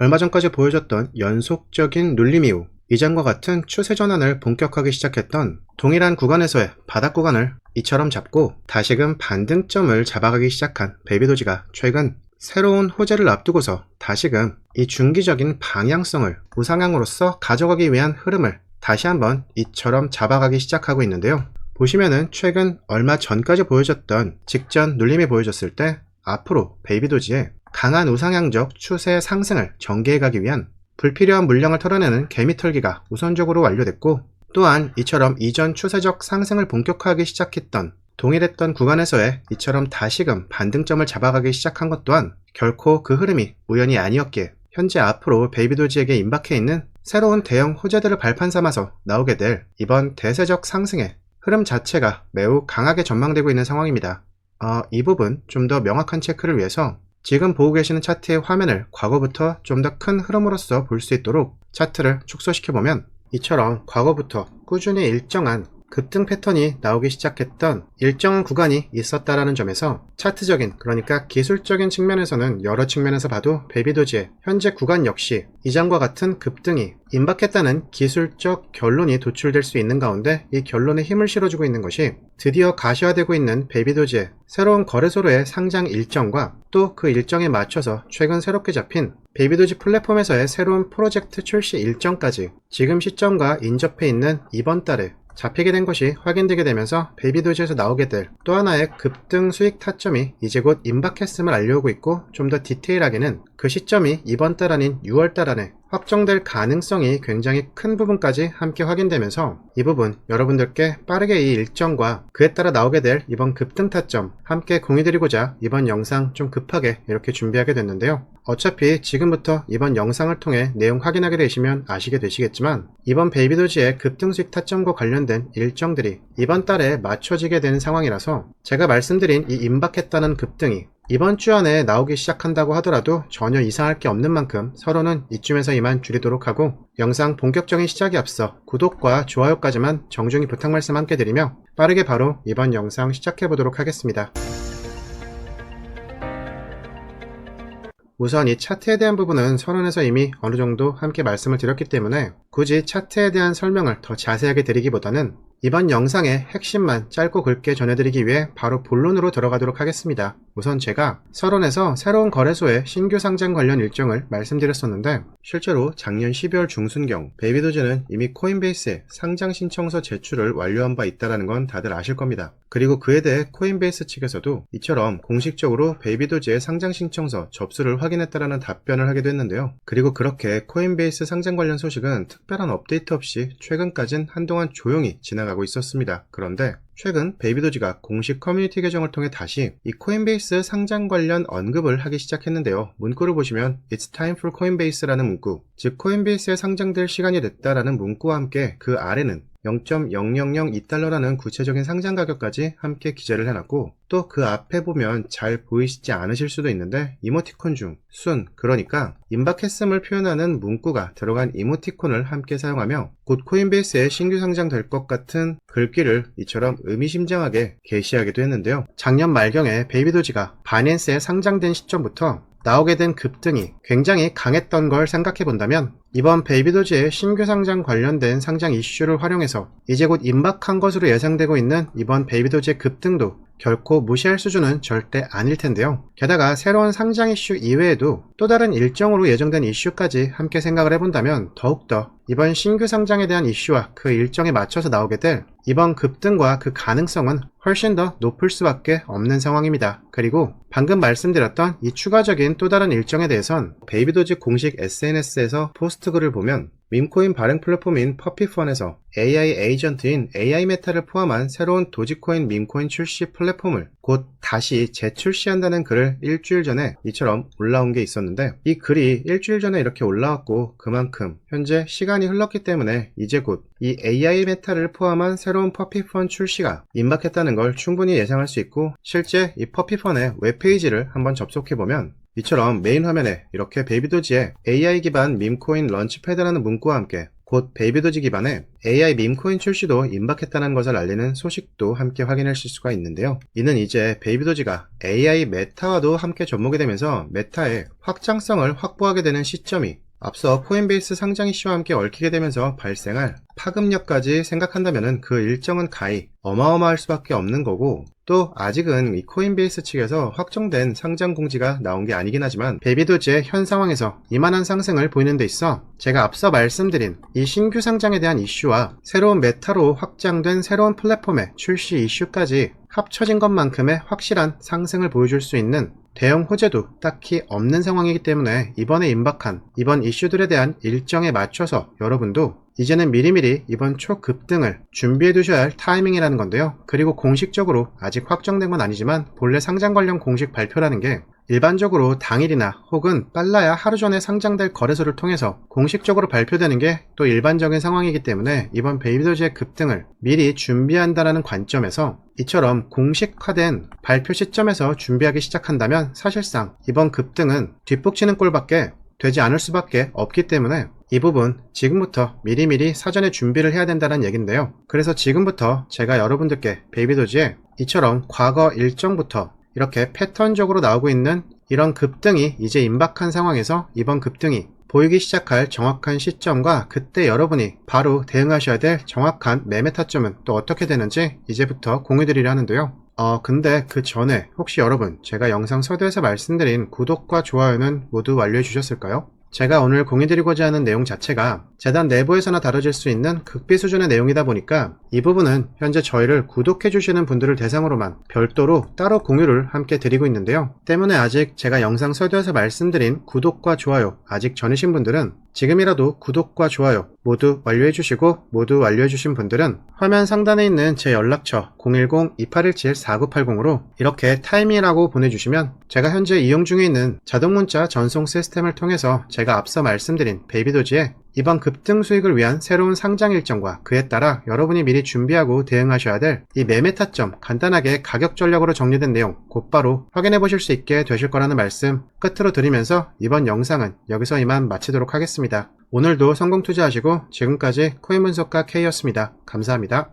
얼마 전까지 보여줬던 연속적인 눌림 이후 이전과 같은 추세 전환을 본격화하기 시작했던 동일한 구간에서의 바닥 구간을 이처럼 잡고 다시금 반등점을 잡아가기 시작한 베이비도지가 최근 새로운 호재를 앞두고서 다시금 이 중기적인 방향성을 우상향으로서 가져가기 위한 흐름을 다시 한번 이처럼 잡아가기 시작하고 있는데요. 보시면은 최근 얼마 전까지 보여줬던 직전 눌림이 보여줬을 때 앞으로 베이비도지의 강한 우상향적 추세 상승을 전개해가기 위한 불필요한 물량을 털어내는 개미털기가 우선적으로 완료됐고, 또한 이처럼 이전 추세적 상승을 본격화하기 시작했던 동일했던 구간에서의 이처럼 다시금 반등점을 잡아가기 시작한 것 또한 결코 그 흐름이 우연이 아니었기에 현재 앞으로 베이비도지에게 임박해 있는 새로운 대형 호재들을 발판 삼아서 나오게 될 이번 대세적 상승의 흐름 자체가 매우 강하게 전망되고 있는 상황입니다. 이 부분 좀 더 명확한 체크를 위해서 지금 보고 계시는 차트의 화면을 과거부터 좀 더 큰 흐름으로서 볼 수 있도록 차트를 축소시켜보면 이처럼 과거부터 꾸준히 일정한 급등 패턴이 나오기 시작했던 일정한 구간이 있었다라는 점에서 차트적인, 그러니까 기술적인 측면에서는 여러 측면에서 봐도 베이비도지의 현재 구간 역시 이전과 같은 급등이 임박했다는 기술적 결론이 도출될 수 있는 가운데 이 결론에 힘을 실어주고 있는 것이 드디어 가시화되고 있는 베이비도지의 새로운 거래소로의 상장 일정과 또 그 일정에 맞춰서 최근 새롭게 잡힌 베이비도지 플랫폼에서의 새로운 프로젝트 출시 일정까지 지금 시점과 인접해 있는 이번 달에 잡히게 된 것이 확인되게 되면서 베이비도지에서 나오게 될 또 하나의 급등 수익 타점이 이제 곧 임박했음을 알려오고 있고, 좀 더 디테일하게는 그 시점이 이번 달 아닌 6월 달 안에 확정될 가능성이 굉장히 큰 부분까지 함께 확인되면서 이 부분 여러분들께 빠르게 이 일정과 그에 따라 나오게 될 이번 급등 타점 함께 공유드리고자 이번 영상 좀 급하게 이렇게 준비하게 됐는데요. 어차피 지금부터 이번 영상을 통해 내용 확인하게 되시면 아시게 되시겠지만 이번 베이비도지의 급등 수익 타점과 관련된 일정들이 이번 달에 맞춰지게 되는 상황이라서 제가 말씀드린 이 임박했다는 급등이 이번 주 안에 나오기 시작한다고 하더라도 전혀 이상할 게 없는 만큼 서로는 이쯤에서 이만 줄이도록 하고, 영상 본격적인 시작에 앞서 구독과 좋아요까지만 정중히 부탁 말씀 함께 드리며 빠르게 바로 이번 영상 시작해 보도록 하겠습니다. 우선 이 차트에 대한 부분은 서론에서 이미 어느 정도 함께 말씀을 드렸기 때문에 굳이 차트에 대한 설명을 더 자세하게 드리기보다는 이번 영상의 핵심만 짧고 굵게 전해드리기 위해 바로 본론으로 들어가도록 하겠습니다. 우선 제가 서론에서 새로운 거래소의 신규 상장 관련 일정을 말씀드렸었는데, 실제로 작년 12월 중순경 베이비도지는 이미 코인베이스에 상장 신청서 제출을 완료한 바 있다는 건 다들 아실 겁니다. 그리고 그에 대해 코인베이스 측에서도 이처럼 공식적으로 베이비도지의 상장 신청서 접수를 확인했다라는 답변을 하기도 했는데요. 그리고 그렇게 코인베이스 상장 관련 소식은 특별한 업데이트 없이 최근까진 한동안 조용히 지나가고 있었습니다. 그런데 최근 베이비도지가 공식 커뮤니티 계정을 통해 다시 이 코인베이스 상장 관련 언급을 하기 시작했는데요. 문구를 보시면 It's time for Coinbase라는 문구, 즉 코인베이스에 상장될 시간이 됐다라는 문구와 함께 그 아래는 0.0002달러라는 구체적인 상장 가격까지 함께 기재를 해놨고, 또 그 앞에 보면 잘 보이시지 않으실 수도 있는데 이모티콘 중 순, 그러니까 임박했음을 표현하는 문구가 들어간 이모티콘을 함께 사용하며 곧 코인베이스에 신규 상장될 것 같은 글귀를 이처럼 의미심장하게 게시하기도 했는데요. 작년 말경에 베이비도지가 바이낸스에 상장된 시점부터 나오게 된 급등이 굉장히 강했던 걸 생각해 본다면 이번 베이비도지의 신규 상장 관련된 상장 이슈를 활용해서 이제 곧 임박한 것으로 예상되고 있는 이번 베이비도지의 급등도 결코 무시할 수준은 절대 아닐 텐데요. 게다가 새로운 상장 이슈 이외에도 또 다른 일정으로 예정된 이슈까지 함께 생각을 해본다면 더욱더 이번 신규 상장에 대한 이슈와 그 일정에 맞춰서 나오게 될 이번 급등과 그 가능성은 훨씬 더 높을 수밖에 없는 상황입니다. 그리고 방금 말씀드렸던 이 추가적인 또 다른 일정에 대해선 베이비도지 공식 SNS에서 포스트글을 보면 밈코인 발행 플랫폼인 퍼피펀에서 AI 에이전트인 AI 메타를 포함한 새로운 도지코인 밈코인 출시 플랫폼을 곧 다시 재출시한다는 글을 일주일 전에 이처럼 올라온 게 있었는데, 이 글이 일주일 전에 이렇게 올라왔고 그만큼 현재 시간이 흘렀기 때문에 이제 곧 이 AI 메타를 포함한 새로운 퍼피펀 출시가 임박했다는 걸 충분히 예상할 수 있고, 실제 이 퍼피펀의 웹페이지를 한번 접속해보면 이처럼 메인 화면에 이렇게 베이비도지의 AI 기반 밈코인 런치패드라는 문구와 함께 곧 베이비도지 기반의 AI 밈코인 출시도 임박했다는 것을 알리는 소식도 함께 확인하실 수가 있는데요. 이는 이제 베이비도지가 AI 메타와도 함께 접목이 되면서 메타의 확장성을 확보하게 되는 시점이 앞서 코인베이스 상장 이슈와 함께 얽히게 되면서 발생할 파급력까지 생각한다면 그 일정은 가히 어마어마할 수밖에 없는 거고, 또 아직은 이 코인베이스 측에서 확정된 상장 공지가 나온 게 아니긴 하지만 베이비도지의 현 상황에서 이만한 상승을 보이는 데 있어 제가 앞서 말씀드린 이 신규 상장에 대한 이슈와 새로운 메타로 확장된 새로운 플랫폼의 출시 이슈까지 합쳐진 것만큼의 확실한 상승을 보여줄 수 있는 대형 호재도 딱히 없는 상황이기 때문에 이번에 임박한 이번 이슈들에 대한 일정에 맞춰서 여러분도 이제는 미리미리 이번 초급등을 준비해 두셔야 할 타이밍이라는 건데요. 그리고 공식적으로 아직 확정된 건 아니지만 본래 상장 관련 공식 발표라는 게 일반적으로 당일이나 혹은 빨라야 하루 전에 상장될 거래소를 통해서 공식적으로 발표되는 게 또 일반적인 상황이기 때문에 이번 베이비도지의 급등을 미리 준비한다는 관점에서 이처럼 공식화된 발표 시점에서 준비하기 시작한다면 사실상 이번 급등은 뒷북치는 꼴밖에 되지 않을 수밖에 없기 때문에 이 부분 지금부터 미리미리 사전에 준비를 해야 된다는 얘긴데요. 그래서 지금부터 제가 여러분들께 베이비도지의 이처럼 과거 일정부터 이렇게 패턴적으로 나오고 있는 이런 급등이 이제 임박한 상황에서 이번 급등이 보이기 시작할 정확한 시점과 그때 여러분이 바로 대응하셔야 될 정확한 매매 타점은 또 어떻게 되는지 이제부터 공유드리려 하는데요. 근데 그 전에 혹시 여러분 제가 영상 서두에서 말씀드린 구독과 좋아요는 모두 완료해 주셨을까요? 제가 오늘 공유드리고자 하는 내용 자체가 재단 내부에서나 다뤄질 수 있는 극비 수준의 내용이다 보니까 이 부분은 현재 저희를 구독해 주시는 분들을 대상으로만 별도로 따로 공유를 함께 드리고 있는데요. 때문에 아직 제가 영상 서두에서 말씀드린 구독과 좋아요 아직 전이신 분들은 지금이라도 구독과 좋아요 모두 완료해 주시고, 모두 완료해 주신 분들은 화면 상단에 있는 제 연락처 010-2817-4980으로 이렇게 타이밍이라고 보내주시면 제가 현재 이용 중에 있는 자동문자 전송 시스템을 통해서 제가 앞서 말씀드린 베이비도지의 이번 급등 수익을 위한 새로운 상장 일정과 그에 따라 여러분이 미리 준비하고 대응하셔야 될 이 매매 타점 간단하게 가격 전략으로 정리된 내용 곧바로 확인해 보실 수 있게 되실 거라는 말씀 끝으로 드리면서 이번 영상은 여기서 이만 마치도록 하겠습니다. 오늘도 성공 투자하시고 지금까지 코인분석가 K였습니다. 감사합니다.